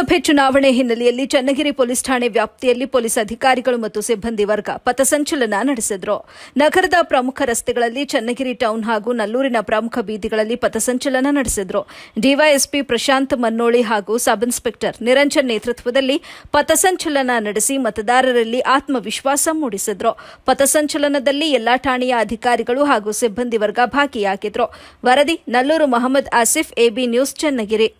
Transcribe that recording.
ಲೋಕಸಭೆ ಚುನಾವಣೆ ಹಿನ್ನೆಲೆಯಲ್ಲಿ ಚನ್ನಗಿರಿ ಪೊಲೀಸ್ ಠಾಣೆ ವ್ಯಾಪ್ತಿಯಲ್ಲಿ ಪೊಲೀಸ್ ಅಧಿಕಾರಿಗಳು ಮತ್ತು ಸಿಬ್ಬಂದಿ ವರ್ಗ ಪಥಸಂಚಲನ ನಡೆಸಿದರು. ನಗರದ ಪ್ರಮುಖ ರಸ್ತೆಗಳಲ್ಲಿ ಚನ್ನಗಿರಿ ಟೌನ್ ಹಾಗೂ ನಲ್ಲೂರಿನ ಪ್ರಮುಖ ಬೀದಿಗಳಲ್ಲಿ ಪಥಸಂಚಲನ ನಡೆಸಿದರು. ಡಿವೈಎಸ್ಪಿ ಪ್ರಶಾಂತ್ ಮನ್ನೋಳಿ ಹಾಗೂ ಸಬ್ ಇನ್ಸ್ಪೆಕ್ಟರ್ ನಿರಂಜನ್ ನೇತೃತ್ವದಲ್ಲಿ ಪಥಸಂಚಲನ ನಡೆಸಿ ಮತದಾರರಲ್ಲಿ ಆತ್ಮವಿಶ್ವಾಸ ಮೂಡಿಸಿದರು. ಪಥಸಂಚಲನದಲ್ಲಿ ಎಲ್ಲಾ ಠಾಣೆಯ ಅಧಿಕಾರಿಗಳು ಹಾಗೂ ಸಿಬ್ಬಂದಿ ವರ್ಗ ಭಾಗಿಯಾಗಿದ್ದರು. ವರದಿ ನಲ್ಲೂರು ಮೊಹಮ್ಮದ್ ಆಸಿಫ್, AB ನ್ಯೂಸ್, ಚನ್ನಗಿರಿ.